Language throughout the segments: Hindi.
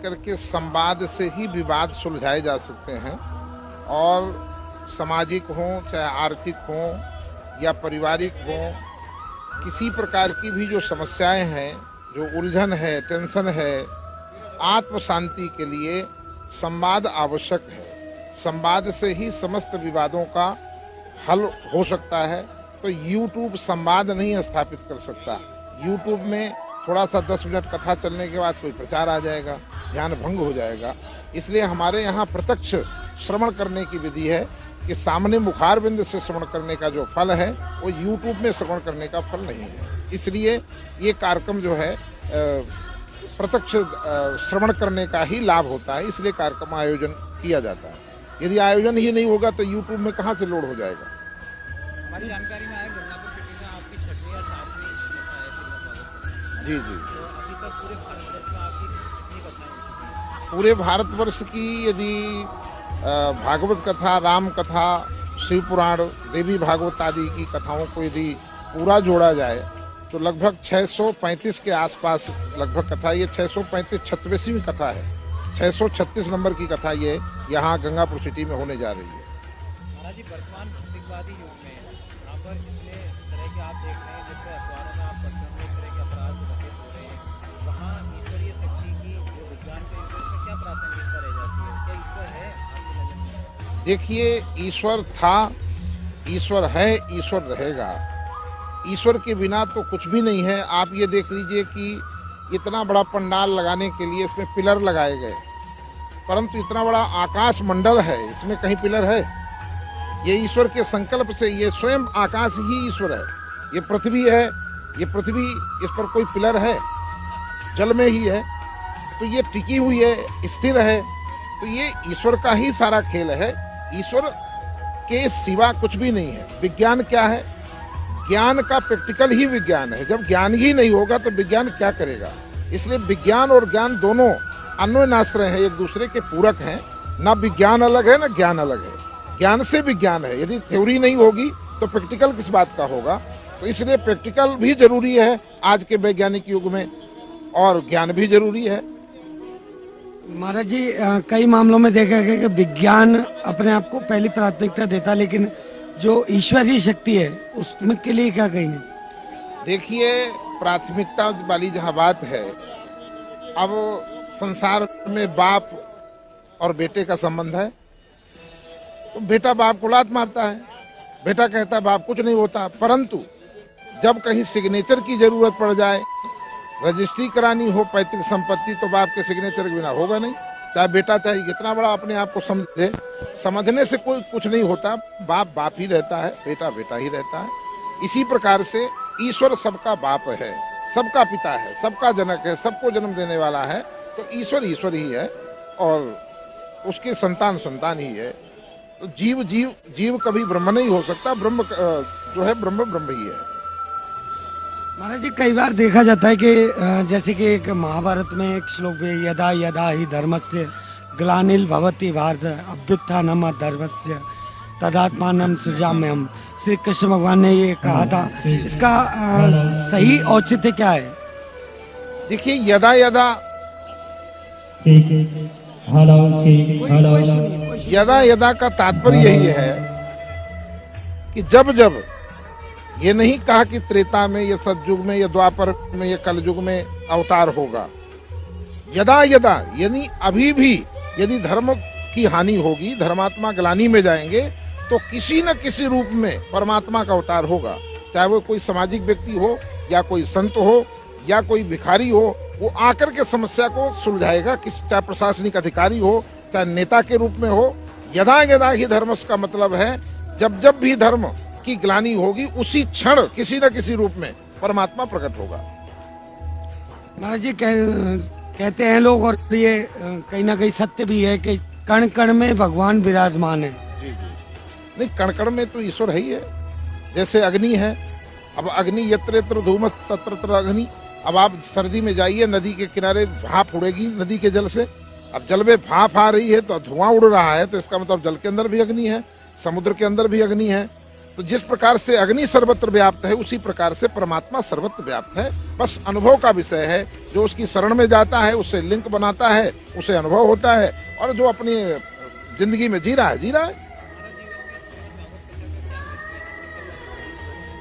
करके संवाद से ही विवाद सुलझाए जा सकते हैं और सामाजिक हों चाहे आर्थिक हों या पारिवारिक हों, किसी प्रकार की भी जो समस्याएं हैं, जो उलझन है, टेंशन है, आत्म शांति के लिए संवाद आवश्यक है। संवाद से ही समस्त विवादों का हल हो सकता है। तो YouTube संवाद नहीं स्थापित कर सकता। YouTube में थोड़ा सा 10 मिनट कथा चलने के बाद कोई प्रचार आ जाएगा, ध्यान भंग हो जाएगा। इसलिए हमारे यहाँ प्रत्यक्ष श्रवण करने की विधि है कि सामने मुखारबिंद से श्रवण करने का जो फल है वो YouTube में श्रवण करने का फल नहीं है। इसलिए ये कार्यक्रम जो है प्रत्यक्ष श्रवण करने का ही लाभ होता है, इसलिए कार्यक्रम आयोजन किया जाता है। यदि आयोजन ही नहीं होगा तो YouTube में कहाँ से लोड हो जाएगा। हमारी जानकारी में आया गंगापुर सिटी में आपकी 6वीं या 7वीं कथा है। जी जी। तो अभी तक पूरे भारतवर्ष में आपकी कितनी कथाएं? पूरे भारतवर्ष की यदि भागवत कथा, राम कथा, शिव पुराण, देवी भागवत आदि की कथाओं को यदि पूरा जोड़ा जाए तो लगभग 635 के आसपास लगभग कथा। ये 635 36वीं कथा है। 636 नंबर की कथा ये यहाँ गंगापुर सिटी में होने जा रही है। महाराज जी, वर्तमान भौतिकवादी युग में यहाँ पर इतने तरह के आप देख रहे हैं, जैसे अखबारों में आप पढ़ते हैं, इस तरह के अपराध घटित हो रहे हैं, वहाँ ईश्वरीय शक्ति की जो विज्ञान के युग में क्या प्रासंगिकता रह जाती है? क्या ईश्वर है आपकी नजर में? देखिए, ईश्वर था, ईश्वर है, ईश्वर रहेगा। ईश्वर के बिना तो कुछ भी नहीं है। आप ये देख लीजिए कि इतना बड़ा पंडाल लगाने के लिए इसमें पिलर लगाए गए, परंतु इतना बड़ा आकाश मंडल है, इसमें कहीं पिलर है? ये ईश्वर के संकल्प से, ये स्वयं आकाश ही ईश्वर है। ये पृथ्वी है, ये पृथ्वी, इस पर कोई पिलर है? जल में ही है, तो ये टिकी हुई है, स्थिर है। तो ये ईश्वर का ही सारा खेल है। ईश्वर के सिवा कुछ भी नहीं है। विज्ञान क्या है? ज्ञान का प्रैक्टिकल ही विज्ञान है। जब ज्ञान ही नहीं होगा तो विज्ञान क्या करेगा? इसलिए विज्ञान और ज्ञान दोनों अन्योन्याश्रय हैं, एक दूसरे के पूरक हैं। ना विज्ञान अलग है, ना ज्ञान अलग है। ज्ञान से विज्ञान है। यदि थ्योरी नहीं होगी तो प्रैक्टिकल किस बात का होगा? तो इसलिए प्रैक्टिकल भी जरूरी है आज के वैज्ञानिक युग में, और ज्ञान भी जरूरी है। महाराज जी, कई मामलों में देखा गया कि विज्ञान अपने आप को पहली प्राथमिकता देता, लेकिन जो ईश्वरीय शक्ति है उसमें के लिए क्या कहेंगे? देखिए, प्राथमिकता वाली जहाँ बात है, अब संसार में बाप और बेटे का संबंध है, तो बेटा बाप को लात मारता है, बेटा कहता है बाप कुछ नहीं होता। परंतु जब कहीं सिग्नेचर की जरूरत पड़ जाए, रजिस्ट्री करानी हो पैतृक संपत्ति, तो बाप के सिग्नेचर के बिना होगा नहीं। चाहे बेटा चाहे कितना बड़ा अपने आप को समझे, समझने से कोई कुछ नहीं होता। बाप बाप ही रहता है, बेटा बेटा ही रहता है। इसी प्रकार से ईश्वर सबका बाप है, सबका पिता है, सबका जनक है, सबको जन्म देने वाला है। तो ईश्वर ईश्वर ही है और उसके संतान संतान ही है। तो जीव जीव जीव कभी ब्रह्म नहीं हो सकता। ब्रह्म जो है ब्रह्म ब्रह्म ही है। महाराज जी, कई बार देखा जाता है कि जैसे कि एक महाभारत में एक श्लोक है, यदा यदा ही धर्मस्य ग्लानिल भवति भारत अभ्युत्थानम धर्मस्य तदात्मानं सृजाम्यहम्। श्री कृष्ण भगवान ने ये कहा था, इसका सही औचित्य क्या है? देखिए, यदा यदा यदा यदा का तात्पर्य यही है कि जब जब, ये नहीं कहा कि त्रेता में या सतयुग में या द्वापर में या कलयुग में अवतार होगा। यदा यदा यानी अभी भी यदि धर्म की हानि होगी, धर्मात्मा ग्लानि में जाएंगे, तो किसी न किसी रूप में परमात्मा का अवतार होगा। चाहे वो कोई सामाजिक व्यक्ति हो या कोई संत हो या कोई भिखारी हो, वो आकर के समस्या को सुलझाएगा। चाहे प्रशासनिक अधिकारी हो, चाहे नेता के रूप में हो। यदा यदा ही धर्मस का मतलब है जब जब भी धर्म की ग्लानि होगी, उसी क्षण किसी न किसी रूप में परमात्मा प्रकट होगा। महाराज जी, कहते हैं लोग, और ये कहीं ना कहीं सत्य भी है, कि कण कण में भगवान विराजमान है। जी जी। नहीं, कण कण में तो ईश्वर है ही है। जैसे अग्नि है, अब अग्नि यत्र यत्र धूमः तत्र तत्र अग्नि। अब आप सर्दी में जाइए, नदी के किनारे भाप उड़ेगी नदी के जल से। अब जल में भाप आ रही है तो धुआं उड़ रहा है, तो इसका मतलब जल के अंदर भी अग्नि है, समुद्र के अंदर भी अग्नि है। तो जिस प्रकार से अग्नि सर्वत्र व्याप्त है, उसी प्रकार से परमात्मा सर्वत्र व्याप्त है। बस अनुभव का विषय है। जो उसकी शरण में जाता है, उससे लिंक बनाता है, उसे अनुभव होता है, और जो अपनी जिंदगी में जी रहा है, जी रहा है।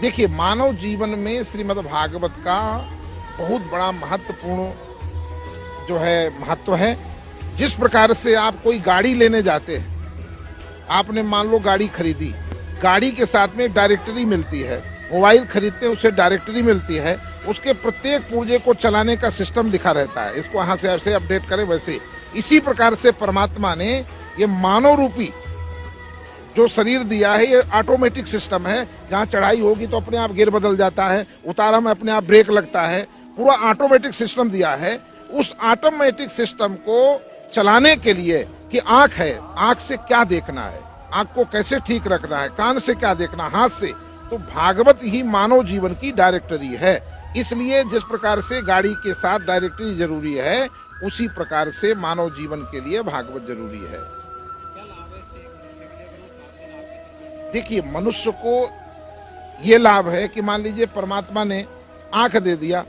देखिए, मानव जीवन में श्रीमद् भागवत का बहुत बड़ा महत्वपूर्ण जो है महत्व है। जिस प्रकार से आप कोई गाड़ी लेने जाते हैं, आपने मान लो गाड़ी खरीदी, गाड़ी के साथ में एक डायरेक्टरी मिलती है, मोबाइल खरीदते हैं उससे डायरेक्टरी मिलती है, उसके प्रत्येक पुर्जे को चलाने का सिस्टम लिखा रहता है, इसको यहाँ से ऐसे अपडेट करें वैसे। इसी प्रकार से परमात्मा ने ये मानव रूपी जो शरीर दिया है, ये ऑटोमेटिक सिस्टम है। जहाँ चढ़ाई होगी तो अपने आप गियर बदल जाता है, उतारा में अपने आप ब्रेक लगता है, पूरा ऑटोमेटिक सिस्टम दिया है। उस ऑटोमेटिक सिस्टम को चलाने के लिए कि आंख है, आंख से क्या देखना है, आंख को कैसे ठीक रखना है, कान से क्या देखना, हाथ से, तो भागवत ही मानव जीवन की डायरेक्टरी है। इसलिए जिस प्रकार से गाड़ी के साथ डायरेक्टरी जरूरी है, उसी प्रकार से मानव जीवन के लिए भागवत जरूरी है। देखिए, मनुष्य को ये लाभ है कि मान लीजिए परमात्मा ने आंख दे दिया,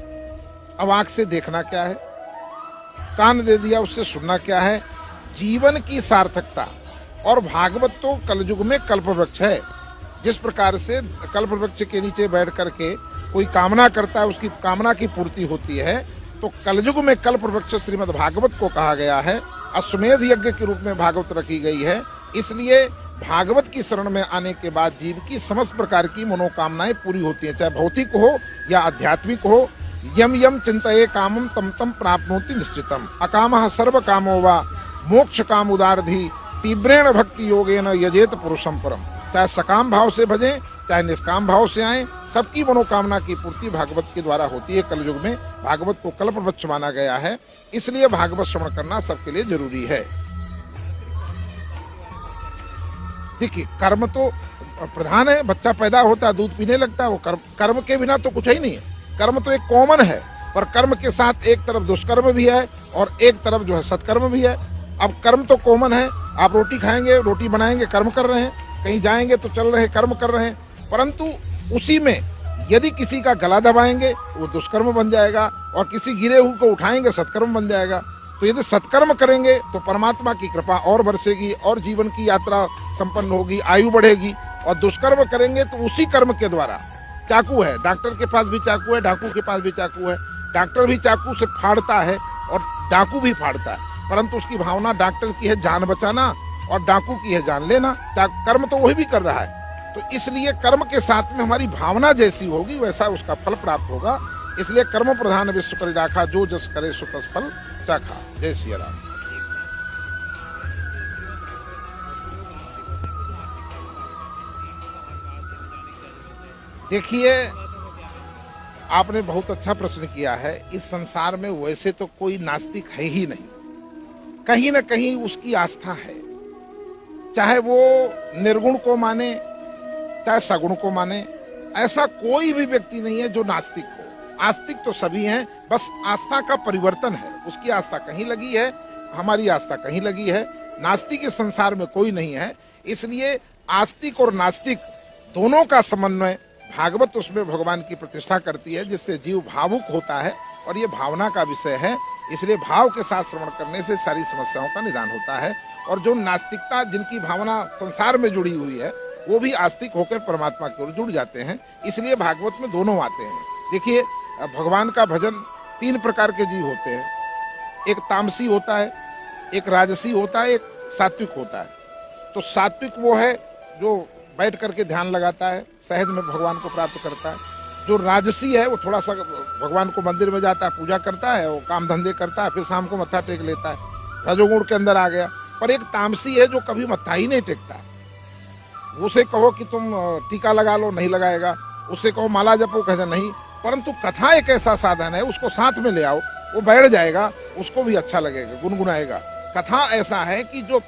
अब आंख से देखना क्या है, कान दे दिया, उससे सुनना क्या है, जीवन की सार्थकता। और भागवत तो कलयुग में कल्पवृक्ष है। जिस प्रकार से कल्पवृक्ष के नीचे बैठ करके कोई कामना करता है, उसकी कामना की पूर्ति होती है, तो कलयुग में कल्पवृक्ष श्रीमद् भागवत को कहा गया है। अश्वमेध यज्ञ के रूप में भागवत रखी गई है। इसलिए भागवत की शरण में आने के बाद जीव की समस्त प्रकार की मनोकामनाएं पूरी होती हैं, चाहे भौतिक हो या आध्यात्मिक हो। यम यम चिंतये कामम तम तम प्राप्नोति निश्चितम, अकामः सर्व कामो वा मोक्ष काम उदारधि तीव्रेण भक्ति योगेन यजेत पुरुषम परम। चाहे सकाम भाव से भजें, चाहे निष्काम भाव से आए, सबकी मनोकामना की पूर्ति भागवत के द्वारा होती है। कलयुग में भागवत को कल्पवृक्ष माना गया है, इसलिए भागवत श्रवण करना सबके लिए जरूरी है। देखिए, कर्म तो प्रधान है। बच्चा पैदा होता है, दूध पीने लगता है, वो कर्म के बिना तो कुछ ही नहीं है। कर्म तो एक कॉमन है, पर कर्म के साथ एक तरफ दुष्कर्म भी है और एक तरफ जो है सत्कर्म भी है। अब कर्म तो कॉमन है, आप रोटी खाएंगे, रोटी बनाएंगे, कर्म कर रहे हैं, कहीं जाएंगे तो चल रहे हैं, कर्म कर रहे हैं। परंतु उसी में यदि किसी का गला दबाएंगे वो दुष्कर्म बन जाएगा, और किसी गिरे हुए को उठाएंगे सत्कर्म बन जाएगा। तो यदि सत्कर्म करेंगे तो परमात्मा की कृपा और बरसेगी और जीवन की यात्रा संपन्न होगी, आयु बढ़ेगी। और दुष्कर्म करेंगे तो उसी कर्म के द्वारा, चाकू है, डॉक्टर के पास भी चाकू है, डाकू के पास भी चाकू है, डॉक्टर भी चाकू से फाड़ता है और डाकू भी फाड़ता है, परंतु उसकी भावना डॉक्टर की है जान बचाना और डाकू की है जान लेना। कर्म तो वही भी कर रहा है। तो इसलिए कर्म के साथ में हमारी भावना जैसी होगी वैसा उसका फल प्राप्त होगा। इसलिए कर्म प्रधान विश्व कर राखा, जो जस करे सो तस फल चाखा। जय श्री राम। देखिए, आपने बहुत अच्छा प्रश्न किया है। इस संसार में वैसे तो कोई नास्तिक है ही नहीं, कहीं न कहीं उसकी आस्था है, चाहे वो निर्गुण को माने चाहे सगुण को माने। ऐसा कोई भी व्यक्ति नहीं है जो नास्तिक हो। आस्तिक तो सभी हैं, बस आस्था का परिवर्तन है। उसकी आस्था कहीं लगी है, हमारी आस्था कहीं लगी है। नास्तिक इस संसार में कोई नहीं है। इसलिए आस्तिक और नास्तिक दोनों का समन्वय भागवत उसमें भगवान की प्रतिष्ठा करती है, जिससे जीव भावुक होता है और ये भावना का विषय है। इसलिए भाव के साथ श्रवण करने से सारी समस्याओं का निदान होता है। और जो नास्तिकता, जिनकी भावना संसार में जुड़ी हुई है, वो भी आस्तिक होकर परमात्मा की ओर जुड़ जाते हैं। इसलिए भागवत में दोनों आते हैं। देखिए, भगवान का भजन 3 प्रकार के जीव होते हैं। एक तामसी होता है, एक राजसी होता है, एक सात्विक होता है। तो सात्विक वो है जो बैठ करके ध्यान लगाता है, सहज में भगवान को प्राप्त करता है। जो राजसी है वो थोड़ा सा भगवान को मंदिर में जाता है, पूजा करता है, वो काम धंधे करता है, फिर शाम को मत्था टेक लेता है, रजोगुण के अंदर आ गया। पर एक तामसी है जो कभी मत्था ही नहीं टेकता। उसे कहो कि तुम टीका लगा लो, नहीं लगाएगा। उससे कहो माला जपो, कहते नहीं। परंतु कथा एक ऐसा साधन है, उसको साथ में ले आओ, वो बैठ जाएगा, उसको भी अच्छा लगेगा, गुनगुनाएगा। कथा ऐसा है कि जो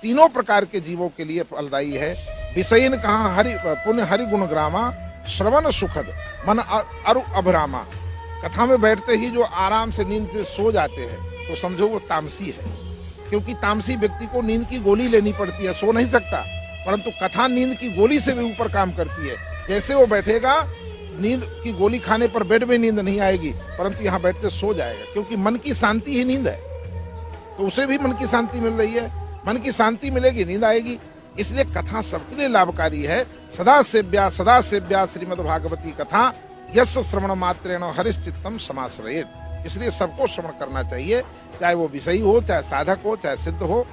तीनों प्रकार के जीवों के लिए फलदायी है। विषयन कहा हरि पुण्य हरि गुण ग्रामा, श्रवण सुखद मन अरु अभरामा। कथा में बैठते ही जो आराम से नींद से सो जाते हैं, तो समझो वो तामसी है। क्योंकि तामसी व्यक्ति को नींद की गोली लेनी पड़ती है, सो नहीं सकता। परंतु कथा नींद की गोली से भी ऊपर काम करती है। जैसे वो बैठेगा, नींद की गोली खाने पर बेड में नींद नहीं आएगी, परंतु यहाँ बैठते सो जाएगा, क्योंकि मन की शांति ही नींद है। तो उसे भी मन की शांति मिल रही है, मन की शांति मिलेगी, नींद आएगी। इसलिए कथा सबके लिए लाभकारी है। सदा सेव्या श्रीमद् भागवती कथा यस्य श्रवण मात्रेण हरिश्चित्तम समाश्रयेत्। इसलिए सबको श्रवण करना चाहिए, चाहे वो विषयी हो, चाहे साधक हो, चाहे सिद्ध हो,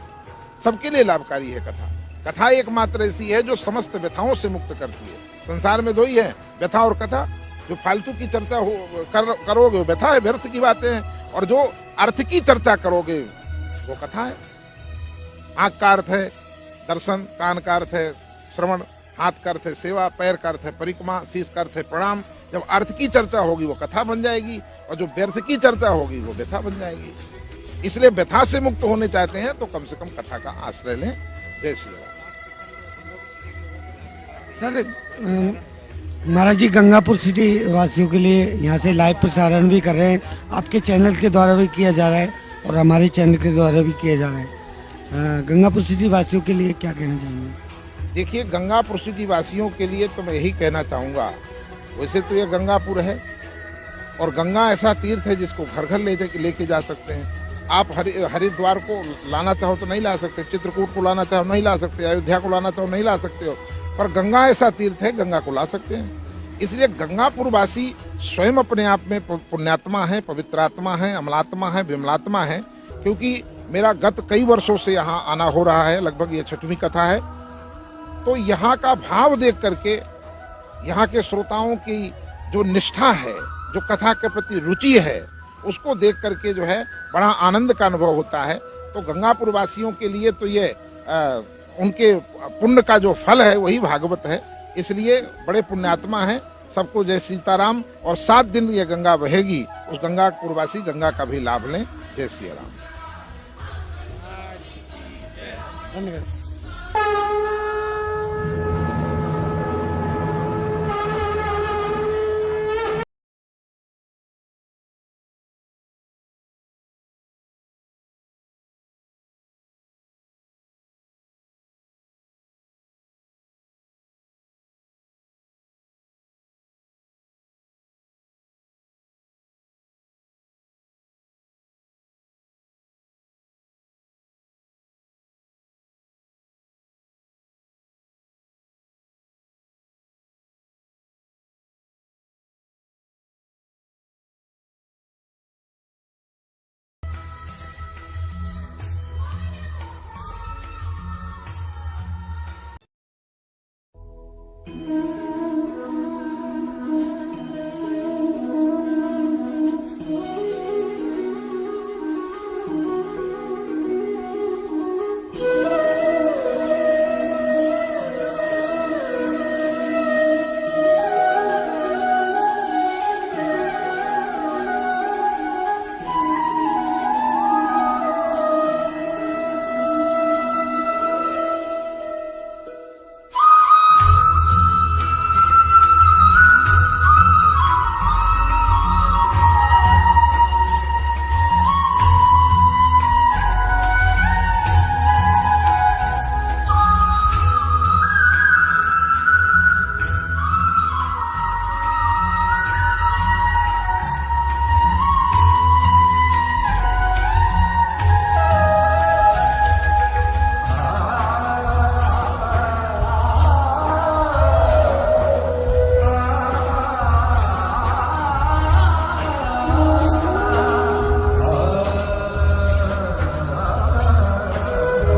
सबके लिए लाभकारी है कथा। कथा एकमात्र ऐसी है जो समस्त व्यथाओं से मुक्त करती है। संसार में दो ही है, व्यथा और कथा। जो फालतू की चर्चा करोगे वो व्यथा है, व्यर्थ की बातें हैं, और जो अर्थ की चर्चा करोगे वो कथा है। आंख का अर्थ है दर्शन, कान का अर्थ है श्रवण, हाथ का अर्थ है सेवा, पैर का अर्थ है परिक्रमा, शीश का अर्थ है प्रणाम। जब अर्थ की चर्चा होगी वो कथा बन जाएगी, और जो व्यर्थ की चर्चा होगी वो व्यथा बन जाएगी। इसलिए व्यथा से मुक्त होने चाहते हैं तो कम से कम कथा का आश्रय लें। जय श्री राम। सर, महाराज जी गंगापुर सिटी वासियों के लिए यहाँ से लाइव प्रसारण भी कर रहे हैं, आपके चैनल के द्वारा भी किया जा रहा है और हमारे चैनल के द्वारा भी किया जा रहा है। गंगापुर सिटी वासियों के लिए क्या कहना चाहेंगे? देखिए, गंगापुर सिटी वासियों के लिए तो मैं यही कहना चाहूँगा, वैसे तो ये गंगापुर है और गंगा ऐसा तीर्थ है जिसको घर घर लेके जा सकते हैं। आप हरिद्वार को लाना चाहो तो नहीं ला सकते, चित्रकूट को लाना चाहो नहीं ला सकते, अयोध्या को लाना चाहो नहीं ला सकते हो, पर गंगा ऐसा तीर्थ है, गंगा को ला सकते हैं। इसलिए गंगापुर वासी स्वयं अपने आप में पुण्यात्मा है, पवित्रात्मा है, अमलात्मा है, विमलात्मा है। क्योंकि मेरा गत कई वर्षों से यहाँ आना हो रहा है, लगभग ये 6वीं कथा है। तो यहाँ का भाव देख करके, यहाँ के श्रोताओं की जो निष्ठा है, जो कथा के प्रति रुचि है, उसको देख करके जो है बड़ा आनंद का अनुभव होता है। तो गंगापुर वासियों के लिए तो ये उनके पुण्य का जो फल है वही भागवत है। इसलिए बड़े पुण्यात्मा हैं। सबको जय सीताराम। और 7 दिन ये गंगा बहेगी, उस गंगापुरवासी गंगा का भी लाभ लें। जय श्री राम। धन्यवाद।